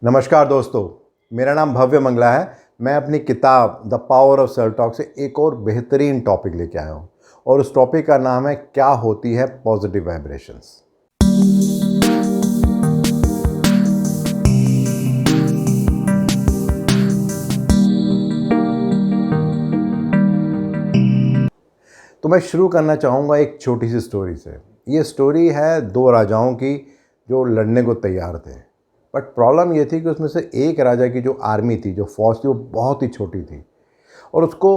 नमस्कार दोस्तों, मेरा नाम भव्य मंगला है। मैं अपनी किताब the power of self talk से एक और बेहतरीन टॉपिक लेके आया हूँ और उस टॉपिक का नाम है क्या होती है पॉजिटिव वाइब्रेशंस। तो मैं शुरू करना चाहूँगा एक छोटी सी स्टोरी से। ये स्टोरी है दो राजाओं की जो लड़ने को तैयार थे। बट प्रॉब्लम ये थी कि उसमें से एक राजा की जो आर्मी थी, जो फौज थी, वो बहुत ही छोटी थी और उसको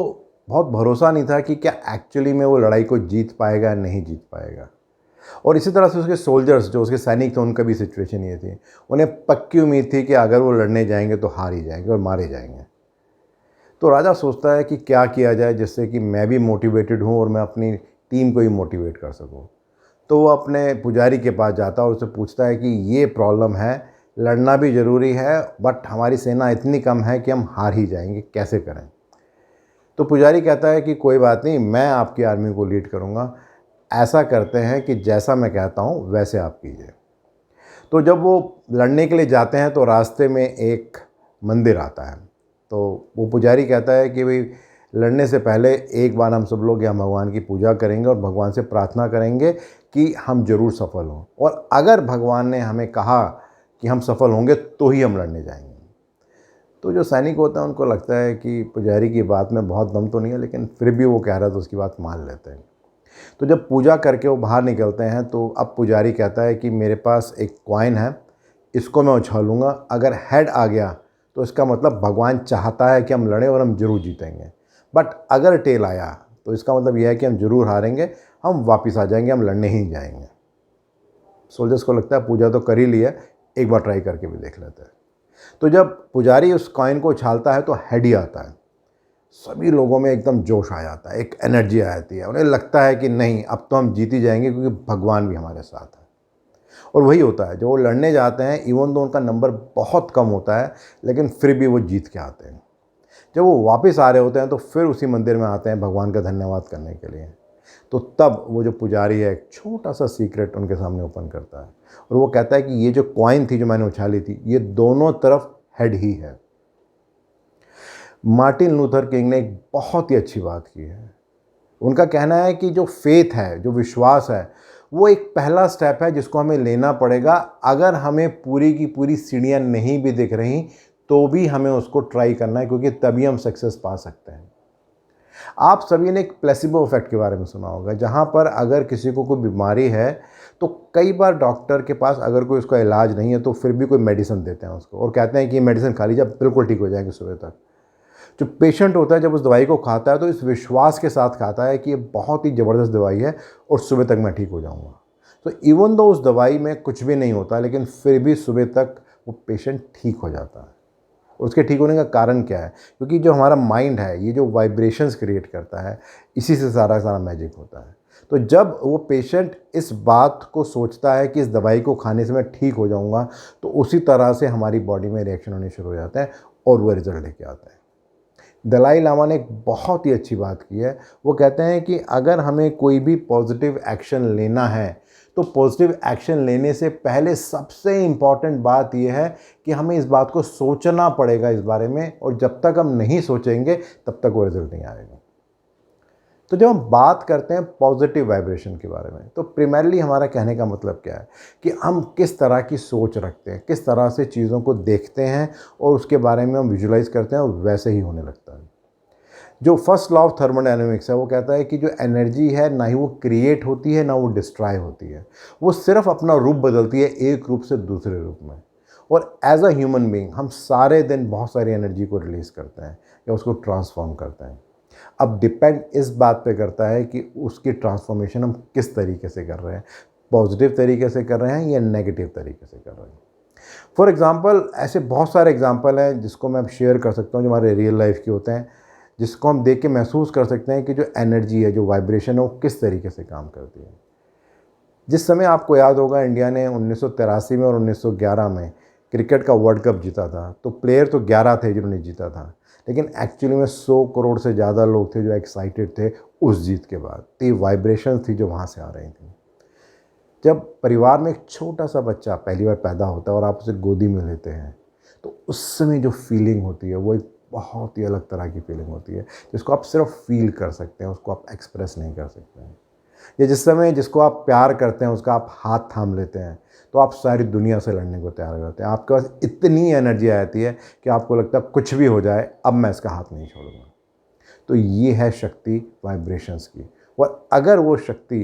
बहुत भरोसा नहीं था कि क्या एक्चुअली में वो लड़ाई को जीत पाएगा या नहीं जीत पाएगा। और इसी तरह से उसके सोल्जर्स, जो उसके सैनिक थे, उनका भी सिचुएशन ये थी। उन्हें पक्की उम्मीद थी कि अगर वो लड़ने जाएंगे तो हार ही जाएंगे और मारे जाएंगे। तो राजा सोचता है कि क्या किया जाए जिससे कि मैं भी मोटिवेटेड हूँ और मैं अपनी टीम को ही मोटिवेट कर सकूँ। तो वो अपने पुजारी के पास जाता है और उससे पूछता है कि ये प्रॉब्लम है, लड़ना भी ज़रूरी है बट हमारी सेना इतनी कम है कि हम हार ही जाएंगे, कैसे करें। तो पुजारी कहता है कि कोई बात नहीं, मैं आपकी आर्मी को लीड करूँगा। ऐसा करते हैं कि जैसा मैं कहता हूँ वैसे आप कीजिए। तो जब वो लड़ने के लिए जाते हैं तो रास्ते में एक मंदिर आता है। तो वो पुजारी कहता है कि भाई, लड़ने से पहले एक बार हम सब लोग यहाँ भगवान की पूजा करेंगे और भगवान से प्रार्थना करेंगे कि हम ज़रूर सफल हों, और अगर भगवान ने हमें कहा कि हम सफल होंगे तो ही हम लड़ने जाएंगे। तो जो सैनिक होता है उनको लगता है कि पुजारी की बात में बहुत दम तो नहीं है, लेकिन फिर भी वो कह रहा है तो उसकी बात मान लेते हैं। तो जब पूजा करके वो बाहर निकलते हैं तो अब पुजारी कहता है कि मेरे पास एक कॉइन है, इसको मैं उछालूँगा, अगर हेड आ गया तो इसका मतलब भगवान चाहता है कि हम लड़ें और हम ज़रूर जीतेंगे। बट अगर टेल आया तो इसका मतलब यह है कि हम ज़रूर हारेंगे, हम वापस आ जाएंगे, हम लड़ने ही जाएंगे। सोल्जर्स को लगता है पूजा तो कर ही लिया, एक बार ट्राई करके भी देख लेते हैं। तो जब पुजारी उस कॉइन को उछालता है तो हेड ही आता है। सभी लोगों में एकदम जोश आ जाता है, एक एनर्जी आ जाती है। उन्हें लगता है कि नहीं, अब तो हम जीत ही जाएंगे क्योंकि भगवान भी हमारे साथ है। और वही होता है, जो वो लड़ने जाते हैं, इवन तो उनका नंबर बहुत कम होता है, लेकिन फिर भी वो जीत के आते हैं। जब वो वापस आ रहे होते हैं तो फिर उसी मंदिर में आते हैं भगवान का धन्यवाद करने के लिए। तो तब वो जो पुजारी है एक छोटा सा सीक्रेट उनके सामने ओपन करता है और वो कहता है कि ये जो कॉइन थी जो मैंने उछाली थी, ये दोनों तरफ हेड ही है। मार्टिन लूथर किंग ने एक बहुत ही अच्छी बात की है। उनका कहना है कि जो फेथ है, जो विश्वास है, वो एक पहला स्टेप है जिसको हमें लेना पड़ेगा। अगर हमें पूरी की पूरी सीढ़ियाँ नहीं भी दिख रही तो भी हमें उसको ट्राई करना है, क्योंकि तभी हम सक्सेस पा सकते हैं। आप सभी ने एक प्लेसिबो इफेक्ट के बारे में सुना होगा, जहाँ पर अगर किसी को कोई बीमारी है तो कई बार डॉक्टर के पास अगर कोई उसका इलाज नहीं है तो फिर भी कोई मेडिसिन देते हैं उसको और कहते हैं कि ये मेडिसिन खा लीजिए, बिल्कुल ठीक हो जाएंगे सुबह तक। जो पेशेंट होता है जब उस दवाई को खाता है तो इस विश्वास के साथ खाता है कि ये बहुत ही ज़बरदस्त दवाई है और सुबह तक मैं ठीक हो जाऊंगा। तो इवन दो उस दवाई में कुछ भी नहीं होता, लेकिन फिर भी सुबह तक वो पेशेंट ठीक हो जाता है। उसके ठीक होने का कारण क्या है? क्योंकि जो हमारा माइंड है, ये जो वाइब्रेशंस क्रिएट करता है, इसी से सारा सारा मैजिक होता है। तो जब वो पेशेंट इस बात को सोचता है कि इस दवाई को खाने से मैं ठीक हो जाऊंगा, तो उसी तरह से हमारी बॉडी में रिएक्शन होने शुरू हो जाते हैं और वो रिजल्ट लेके आता है। दलाई लामा ने एक बहुत ही अच्छी बात की है। वो कहते हैं कि अगर हमें कोई भी पॉजिटिव एक्शन लेना है तो पॉजिटिव एक्शन लेने से पहले सबसे इम्पॉर्टेंट बात यह है कि हमें इस बात को सोचना पड़ेगा इस बारे में, और जब तक हम नहीं सोचेंगे तब तक वो रिजल्ट नहीं आएगा। तो जब हम बात करते हैं पॉजिटिव वाइब्रेशन के बारे में, तो प्राइमरली हमारा कहने का मतलब क्या है कि हम किस तरह की सोच रखते हैं, किस तरह से चीज़ों को देखते हैं और उसके बारे में हम विजुलाइज करते हैं और वैसे ही होने लगता है। जो फर्स्ट लॉ ऑफ थर्मोडायनेमिक्स है वो कहता है कि जो एनर्जी है ना ही वो क्रिएट होती है ना वो डिस्ट्रॉय होती है, वो सिर्फ अपना रूप बदलती है एक रूप से दूसरे रूप में। और एज अ ह्यूमन बीइंग हम सारे दिन बहुत सारी एनर्जी को रिलीज़ करते हैं या उसको ट्रांसफॉर्म करते हैं। अब डिपेंड इस बात पे करता है कि उसकी ट्रांसफॉर्मेशन हम किस तरीके से कर रहे हैं, पॉजिटिव तरीके से कर रहे हैं या नेगेटिव तरीके से कर रहे हैं। फॉर एग्ज़ाम्पल, ऐसे बहुत सारे एग्जाम्पल हैं जिसको मैं अब शेयर कर सकता हूँ जो हमारे रियल लाइफ के होते हैं, जिसको हम देख के महसूस कर सकते हैं कि जो एनर्जी है, जो वाइब्रेशन है, वो किस तरीके से काम करती है। जिस समय आपको याद होगा इंडिया ने 1983 में और 1911 में क्रिकेट का वर्ल्ड कप जीता था, तो प्लेयर तो 11 थे जिन्होंने जीता था, लेकिन एक्चुअली में 100 करोड़ से ज़्यादा लोग थे जो एक्साइटेड थे उस जीत के बाद। तो ये वाइब्रेशन थी जो वहाँ से आ रही थी। जब परिवार में एक छोटा सा बच्चा पहली बार पैदा होता है और आप उसे गोदी में लेते हैं, तो उस समय जो फीलिंग होती है वो एक बहुत ही अलग तरह की फीलिंग होती है, जिसको आप सिर्फ फील कर सकते हैं, उसको आप एक्सप्रेस नहीं कर सकते हैं। या जिस समय जिसको आप प्यार करते हैं उसका आप हाथ थाम लेते हैं, तो आप सारी दुनिया से लड़ने को तैयार हो जाते हैं। आपके पास इतनी एनर्जी आ जाती है कि आपको लगता है कुछ भी हो जाए, अब मैं इसका हाथ नहीं छोड़ूंगा। तो ये है शक्ति वाइब्रेशंस की। और अगर वो शक्ति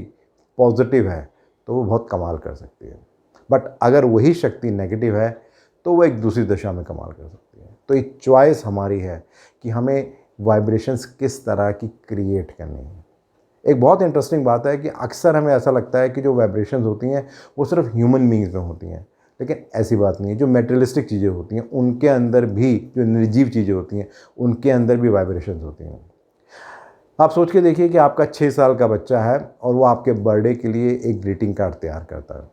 पॉजिटिव है तो वो बहुत कमाल कर सकती है, बट अगर वही शक्ति नेगेटिव है तो वो एक दूसरी दिशा में कमाल कर सकती है। तो ये चॉइस हमारी है कि हमें वाइब्रेशंस किस तरह की क्रिएट करनी है। एक बहुत इंटरेस्टिंग बात है कि अक्सर हमें ऐसा लगता है कि जो वाइब्रेशंस होती हैं वो सिर्फ ह्यूमन बींग्स में होती हैं, लेकिन ऐसी बात नहीं है। जो मेटेरियलिस्टिक चीज़ें होती हैं उनके अंदर भी, जो निर्जीव चीज़ें होती हैं उनके अंदर भी वाइब्रेशंस होती हैं। आप सोच के देखिए कि आपका 6 साल का बच्चा है और वो आपके बर्थडे के लिए एक ग्रीटिंग कार्ड तैयार करता है।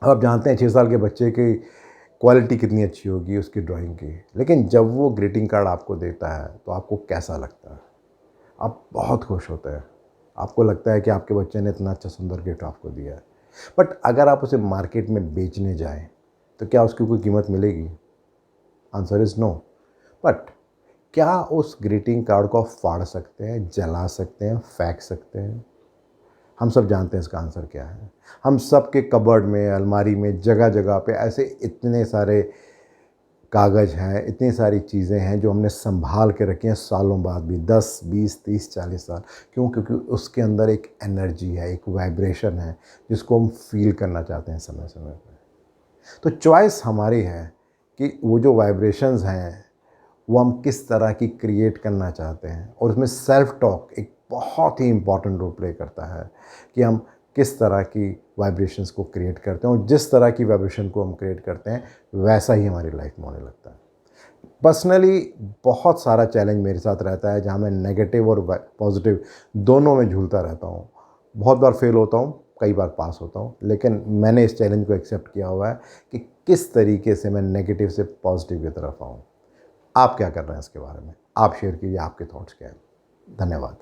अब आप जानते हैं 6 साल के बच्चे की क्वालिटी कितनी अच्छी होगी उसकी ड्राइंग की, लेकिन जब वो ग्रीटिंग कार्ड आपको देता है तो आपको कैसा लगता है? आप बहुत खुश होते हैं। आपको लगता है कि आपके बच्चे ने इतना अच्छा सुंदर गिफ्ट आपको दिया है। बट अगर आप उसे मार्केट में बेचने जाएं तो क्या उसकी कोई कीमत मिलेगी? Answer is no. बट क्या उस ग्रीटिंग कार्ड को आप फाड़ सकते हैं, जला सकते हैं, फेंक सकते हैं? हम सब जानते हैं इसका आंसर क्या है। हम सब के कबर्ड में, अलमारी में, जगह जगह पे ऐसे इतने सारे कागज़ हैं, इतनी सारी चीज़ें हैं जो हमने संभाल के रखी हैं सालों बाद भी, 10, 20, 30, 40 साल। क्यों? क्योंकि उसके अंदर एक एनर्जी है, एक वाइब्रेशन है जिसको हम फील करना चाहते हैं समय समय पे। तो चॉइस हमारी है कि वो जो वाइब्रेशंस हैं वो हम किस तरह की क्रिएट करना चाहते हैं। और उसमें सेल्फ टॉक एक बहुत ही इम्पॉर्टेंट रोल प्ले करता है कि हम किस तरह की वाइब्रेशंस को क्रिएट करते हैं, और जिस तरह की वाइब्रेशन को हम क्रिएट करते हैं वैसा ही हमारी लाइफ में होने लगता है। पर्सनली बहुत सारा चैलेंज मेरे साथ रहता है जहाँ मैं नेगेटिव और पॉजिटिव दोनों में झूलता रहता हूँ। बहुत बार फेल होता हूँ, कई बार पास होता हूँ, लेकिन मैंने इस चैलेंज को एक्सेप्ट किया हुआ है कि किस तरीके से मैं नेगेटिव से पॉजिटिव की तरफ आऊँ। आप क्या कर रहे हैं इसके बारे में? आप शेयर कीजिए, आपके थॉट्स क्या हैं। धन्यवाद।